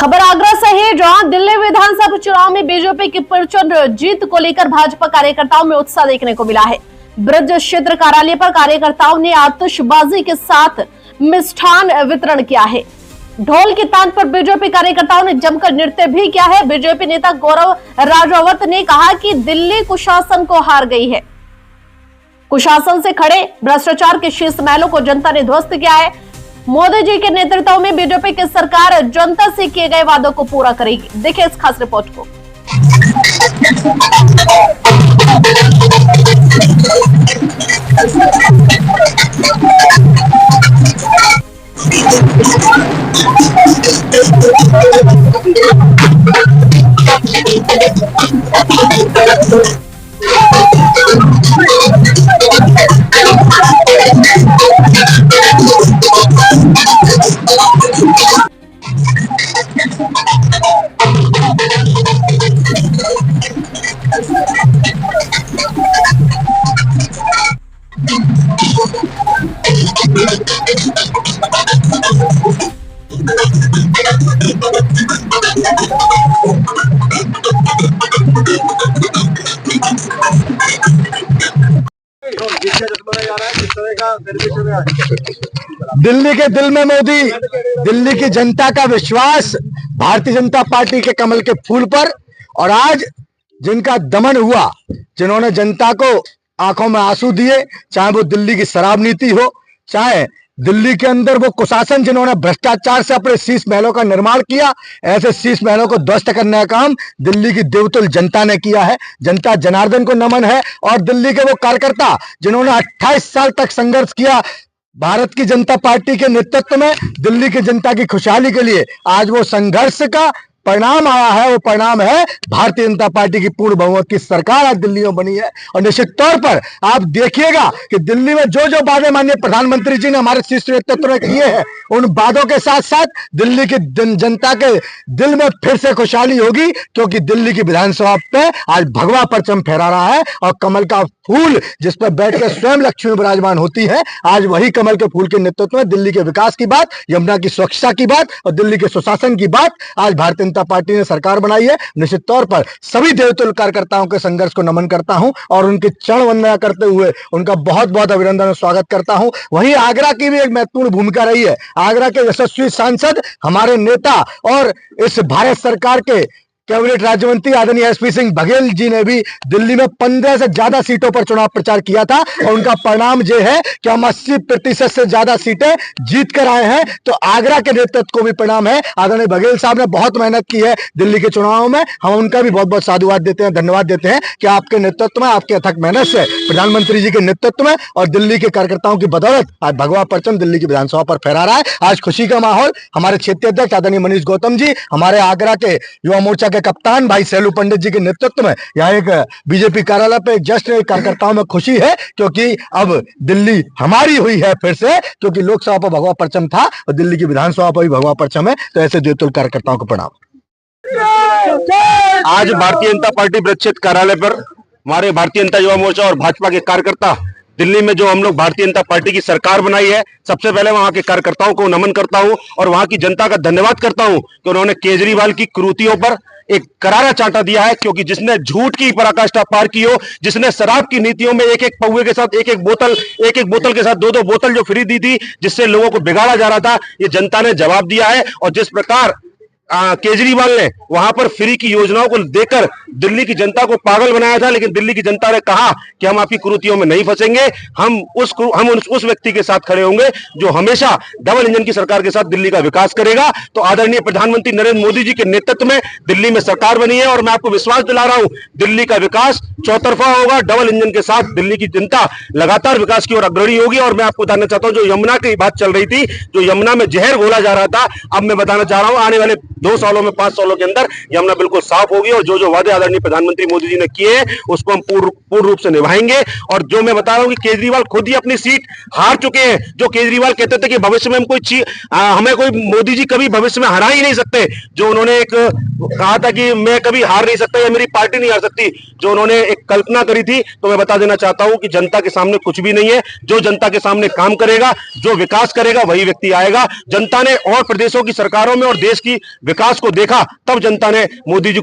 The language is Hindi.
खबर आगरा से है, जहां दिल्ली विधानसभा चुनाव में बीजेपी की प्रचंड जीत को लेकर भाजपा कार्यकर्ताओं में उत्साह देखने को मिला है। ब्रज क्षेत्र कार्यालय पर कार्यकर्ताओं ने आतिशबाजी के साथ मिष्ठान वितरण किया है। ढोल की तान पर बीजेपी कार्यकर्ताओं ने जमकर नृत्य भी किया है। बीजेपी नेता गौरव राजौवत ने कहा कि दिल्ली कुशासन को हार गई है। कुशासन से खड़े भ्रष्टाचार के शीर्ष महलों को जनता ने ध्वस्त किया है। मोदी जी के नेतृत्व में बीजेपी की सरकार जनता से किए गए वादों को पूरा करेगी। देखिए इस खास रिपोर्ट को। दिल्ली के दिल में मोदी, दिल्ली की जनता का विश्वास भारतीय जनता पार्टी के कमल के फूल पर। और आज जिनका दमन हुआ, जिन्होंने जनता को आंखों में आंसू दिए, चाहे वो दिल्ली की शराब नीति हो, चाहे दिल्ली के अंदर वो कुशासन जिन्होंने भ्रष्टाचार से अपने शीश महलों का निर्माण किया, ऐसे शीश महलों को ध्वस्त करने का काम दिल्ली की देवतुल्य जनता ने किया है। जनता जनार्दन को नमन है। और दिल्ली के वो कार्यकर्ता जिन्होंने 28 साल तक संघर्ष किया भारत की जनता पार्टी के नेतृत्व में दिल्ली की जनता की खुशहाली के लिए, आज वो संघर्ष का परिणाम आया है। वो परिणाम है भारतीय जनता पार्टी की पूर्ण बहुमत की सरकार आज दिल्ली में बनी है। और निश्चित तौर पर आप देखिएगा कि दिल्ली में जो जो वादे माननीय प्रधानमंत्री जी ने हमारे शीर्ष नेतृत्व में किए हैं, उन वादों के साथ साथ दिल्ली की जनता के दिल में फिर से खुशहाली होगी, क्योंकि दिल्ली की विधानसभा पे आज भगवा परचम फहरा रहा है। और कमल का फूल जिस पर बैठ कर स्वयं लक्ष्मी विराजमान होती है, आज वही कमल के फूल के नेतृत्व में दिल्ली के विकास की बात, यमुना की स्वच्छता की बात और दिल्ली के सुशासन की बात आज भारतीय जनता पार्टी ने सरकार बनाई है। निश्चित तौर पर सभी देवतुल्य कार्यकर्ताओं के संघर्ष को नमन करता हूं और उनके चरण वंदना करते हुए उनका बहुत बहुत अभिनंदन और स्वागत करता हूं। वहीं आगरा की भी एक महत्वपूर्ण भूमिका रही है। आगरा के यशस्वी सांसद, हमारे नेता और इस भारत सरकार के कैबिनेट राज्य मंत्री आदरणीय एसपी सिंह बघेल जी ने भी दिल्ली में 15 से ज्यादा सीटों पर चुनाव प्रचार किया था। और उनका परिणाम यह है कि हम 80% से ज्यादा सीटें जीत कर आए हैं। तो आगरा के नेतृत्व को भी परिणाम है। आदरणीय बघेल साहब ने बहुत मेहनत की है दिल्ली के चुनावों में, हम उनका भी बहुत बहुत साधुवाद देते हैं, धन्यवाद देते हैं कि आपके नेतृत्व में, आपके अथक मेहनत से, प्रधानमंत्री जी के नेतृत्व में और दिल्ली के कार्यकर्ताओं की बदौलत आज भगवा परचम दिल्ली की विधानसभा पर फहरा रहा है। आज खुशी का माहौल। हमारे क्षेत्रीय अध्यक्ष आदरणीय मनीष गौतम जी, हमारे आगरा के युवा मोर्चा के कप्तान भाई सैलू पंडित जी के नेतृत्व में यहाँ एक बीजेपी कार्यालय पे जश्न, कार्यकर्ताओं में खुशी है, क्योंकि अब दिल्ली हमारी हुई है फिर से, क्योंकि लोकसभा पर भगवा परचम था और दिल्ली की विधानसभा पर भी भगवा परचम है। तो ऐसे देवतुल्य कार्यकर्ताओं को प्रणाम। आज भारतीय जनता पार्टी ब्रज क्षेत्र कार्यालय पर हमारे भारतीय जनता युवा मोर्चा और भाजपा के कार्यकर्ता, दिल्ली में जो हम लोग भारतीय जनता पार्टी की सरकार बनाई है, सबसे पहले वहां के कार्यकर्ताओं को नमन करता हूं और वहां की जनता का धन्यवाद करता हूं कि उन्होंने केजरीवाल की कुरीतियों पर एक करारा चांटा दिया है। क्योंकि जिसने झूठ की पराकाष्ठा पार की हो, जिसने शराब की नीतियों में एक एक पौवे के साथ एक एक बोतल के साथ दो दो बोतल जो फ्री दी थी, जिससे लोगों को बिगाड़ा जा रहा था, ये जनता ने जवाब दिया है। और जिस प्रकार केजरीवाल ने वहां पर फ्री की योजनाओं को देकर दिल्ली की जनता को पागल बनाया था, लेकिन दिल्ली की जनता ने कहा कि हम आपकी कुरीतियों में नहीं फंसेंगे, हम उस व्यक्ति के साथ खड़े होंगे जो हमेशा डबल इंजन की सरकार के साथ दिल्ली का विकास करेगा। तो आदरणीय प्रधानमंत्री नरेंद्र मोदी जी के नेतृत्व में दिल्ली में सरकार बनी है और मैं आपको विश्वास दिला रहा हूं, दिल्ली का विकास चौतरफा होगा। डबल इंजन के साथ दिल्ली की जनता लगातार विकास की ओर अग्रणी होगी। और मैं आपको बताना चाहता हूं, जो यमुना की बात चल रही थी, जो यमुना में जहर घोला जा रहा था, अब मैं बताना चाह रहा हूं आने वाले 2 सालों में, 5 सालों के अंदर यमुना बिल्कुल साफ होगी। और जो जो वादे आदरणीय प्रधानमंत्री मोदी जी ने किए हैं, उसको हम पूर्ण रूप से निभाएंगे। और जो मैं बता रहा हूं कि केजरीवाल खुद ही अपनी सीट हार चुके हैं। जो केजरीवाल कहते थे कि भविष्य में हम हमें कोई मोदी जी कभी भविष्य में हरा ही नहीं सकते, जो उन्होंने एक कहा था कि मैं कभी हार नहीं सकता या मेरी पार्टी नहीं हार सकती, जो उन्होंने एक कल्पना करी थी, तो मैं बता देना चाहता हूं कि जनता के सामने कुछ भी नहीं है। जो जनता के सामने काम करेगा, जो विकास करेगा, वही व्यक्ति आएगा। जनता ने और प्रदेशों की सरकारों में और देश की विकास को देखा, तब जनता ने मोदी जी